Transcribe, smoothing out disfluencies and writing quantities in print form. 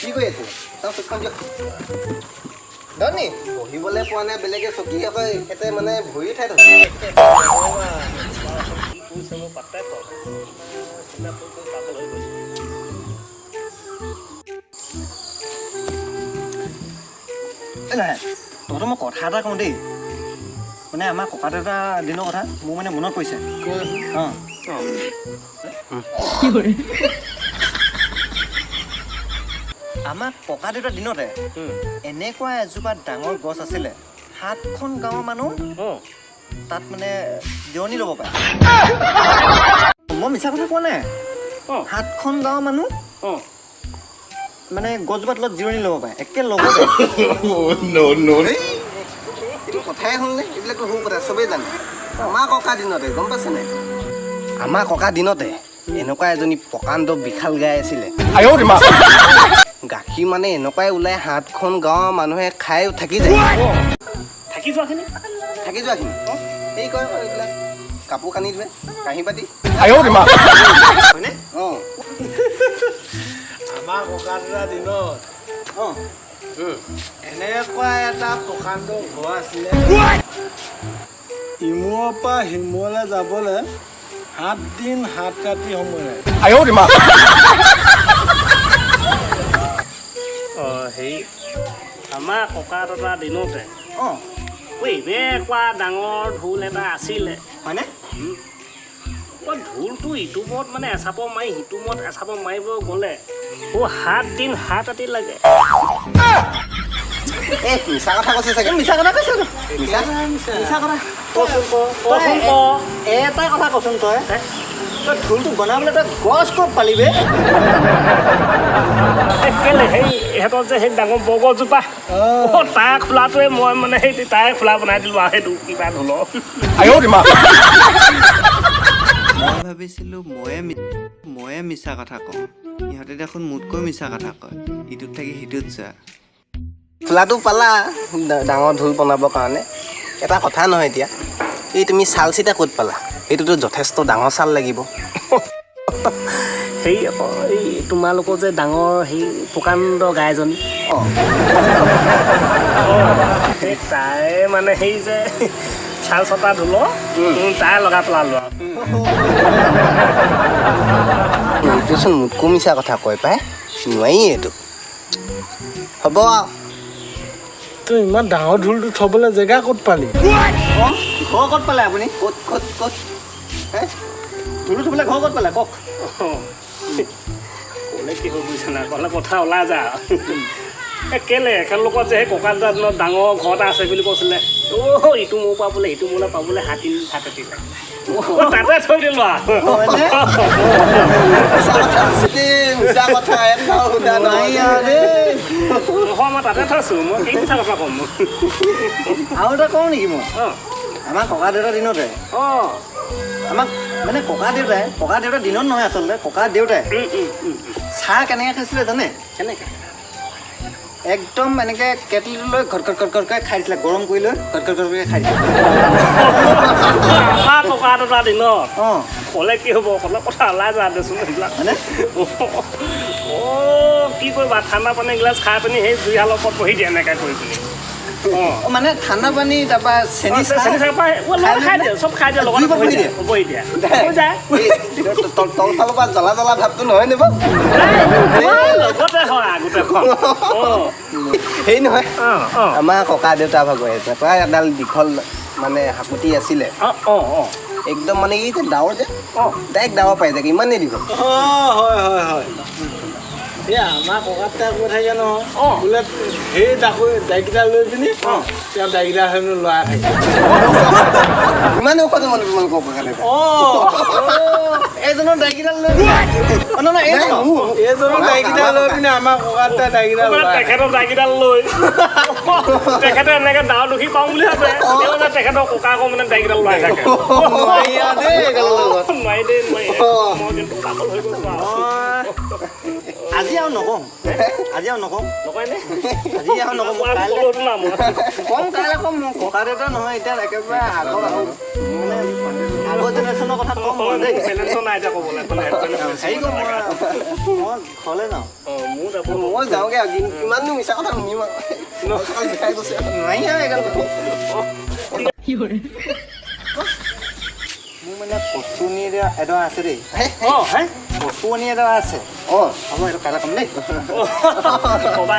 কি কৰি আছে তাৰ চকীখন দিয়ক ধনী বহিবলৈ পোৱা নাই বেলেগে চকী আকৌ এতে মানে ভৰি উঠাই থৈছে তহঁতৰ মই কথা এটা কওঁ দেই মানে আমাৰ ককা দেউতা দিনৰ কথা মোৰ মানে মনত পৰিছে আমাৰ ককা দেউতাৰ দিনতে এনেকুৱা এজোপা ডাঙৰ গছ আছিলে 7খন গাঁৱৰ মানুহ তাত মানে জিৰণি ল'ব পাৰে মই মিছা কথা কোৱা নাই 7খন গাঁৱৰ মানুহ মানে গছজোপা তলত জিৰণি ল'ব পাৰে একেলগতে এইটো কথাই হ'লনে এইবিলাকতো সৰু কথা চবেই জানে আমাৰ ককা দিনতে গম পাইছে নাই আমাৰ ককা দিনতে এনেকুৱা এজনী প্ৰকাণ্ড বিশাল গাই আছিলে গাখীৰ মানে এনেকুৱাই ওলাই 7খন গাঁৱৰ মানুহে খাই থাকি যায় থাকি যোৱাখিনি এই কয় এইবিলাক কাপোৰ কানি ধুৱে কাঁহী পাতি হয়নে আমাৰ ককা দেউতাৰ দিনত এনেকুৱা এটা প্ৰকাণ্ড ঘৰ আছিলে ইমূৰৰ পৰা সিমূৰলৈ যাবলৈ 7 দিন 7 ৰাতি সময় লাগে হেৰি আমাৰ ককা দেউতাৰ দিনতে এনেকুৱা ডাঙৰ ঢোল এটা আছিলে হয়নে ঢোলটো ইটো মূৰত মানে এচাপৰ মাৰি সিটো মূৰত এচাপৰ মাৰিব গ'লে 7 দিন 7 ৰাতি লাগে মিছা কথা কৈছে চাগে মিছা কথা কৈছে মিছা কথা কচোন এটাই কথা কচোন তই ঢোলটো বনাবলৈ তই গছ ক'ত পালিবে কেলে সেই ইহঁতৰ যে সেই ডাঙৰ বগজোপা তাৰ খোলাটোৱে মই মানে সেই তাৰে খোলা বনাই দিলোঁ আৰু সেইটো কিবা ঢোলৰ মই ভাবিছিলোঁ ময়ে মিছা কথা কওঁ ইহঁতে দেখোন মোতকৈ মিছা কথা কয় ইটোত থাকি সিটোত যোৱা খোলাটো পালা ডাঙৰ ঢোল বনাবৰ কাৰণে এটা কথা নহয় এতিয়া এই তুমি চাল চিটা ক'ত পালা এইটোতো যথেষ্ট ডাঙৰ চাল লাগিব সেই আকৌ এই তোমালোকৰ যে ডাঙৰ সেই প্ৰকাণ্ড গাইজনী সেই তাই মানে সেই যে চাল চটা ঢোলৰ তাই লগাই পেলালোঁ আৰু এইটোচোন মোতকো মিছা কথা কয় পাই নোৱাৰি এইটো হ'ব তই ইমান ডাঙৰ ঢোলটো থবলৈ জেগা ক'ত পালি ঘৰ ক'ত পালে আপুনি ক'ত ঢোলটো থ'বলৈ ঘৰ ক'ত পালে কওক ক'লে কি হৈ বুজিছে নাই ক'লে কথা ওলাই যা কেলে একেলোকৰ যে সেই ককা দেউতাৰ দিনত ডাঙৰ ঘৰ এটা আছে বুলি কৈছিলে ইটো মোৰ পাবলৈ সিটো মোলৈ পাবলৈ 7 দিন 7 ৰাতি লাগে তাতে থৈ দিলোঁ আৰু নহয় মই তাতে থৈছোঁ মই কি মিছা কথা ক'ম আৰু এটা কওঁ নেকি মই আমাৰ ককা দেউতাৰ দিনতে আমাক মানে ককা দেউতাৰ দিনত নহয় আচলতে ককা দেউতাই চাহ কেনেকৈ খাইছিলে জানে কেনেকৈ একদম এনেকৈ কেটলিটো লৈ ঘটকৈ খাই দিছিলে গৰম কৰি লৈ ঘটকৈ খাই দিছিলে আমাৰ ককা দেউতাৰ দিনত ক'লে কি হ'ব ক'লে কথা ওলাই যোৱা দেচোন সেইবিলাক হয়নে কি কৰিবা ঠাণ্ডা পানী এগিলাচ খাই পিনি সেই জুইশালৰ ওপৰত বহি দিয়ে এনেকৈ কৰি পিনি মানে ঠাণ্ডা পানী তাৰপৰা চেনি খাই দিয়ে চব খাই দিয়ে লগত বহি দিয়ে তলফালৰ পৰা জ্বলা ভাৱটো নহয় নিব লগতে হয় আগতে সেই নহয় আমাৰ ককা দেউতা ভাগৰ আছে প্ৰায় এডাল দীঘল মানে হাকুটি আছিলে একদম মানে এই যে ডাৱৰ যে ডাইৰেক্ট ডাৱৰ পাই যায় ইমানেই দীঘল হয় এই আমাৰ ককাত কৈ থাকে নহয় বোলে সেই দাইকেইটা লৈ পিনি তেওঁ দাইকেইটা হেনো লৰাই থাকে ইমানে ওখ মানে তোমালোকৰ ককা দেউতা এইজনৰ দাইকেইডাল লৈ এইজনৰ দাইকেইটা লৈ পিনি আমাৰ ককাত দাইকেইটা তেখেতৰ দাইকেইডাল লৈ তেখেতে এনেকৈ ডাৱৰ দুখি পাওঁ বুলি ভাবে তেখেতৰ ককা আকৌ মানে দাইকেইডাল লৰাই থাকে নোৱাৰি দেই নোৱাৰি মই কিন্তু পাগল হৈ গৈছোঁ আজি আৰু নকওঁ আজি আৰু নকওঁ নকয়নে আজি আৰু নকওঁ মই কাইলৈ ক'লোতো না মই কম কাইলৈ কম মোৰ ককা দেউতা নহয় এতিয়া একেবাৰে আগৰ মানে আগৰ জেনেৰেশ্যনৰ কথা কম মই দেই বেলেঞ্চৰ নাই এতিয়া ক'বলৈ হেৰি কম মই ঘৰলৈ যাওঁ মোৰ যাব মই যাওঁগে আৰু কিমাননো মিছা কথা শুনিম দেখাই গৈছে নোৱাৰি আৰু এইগাল মোৰ মানে কচুনি এডৰা আছে দেই হে কচুনি এডৰা আছে অঁ হ'ব এইটো কাইলৈ কম দেই ক'বা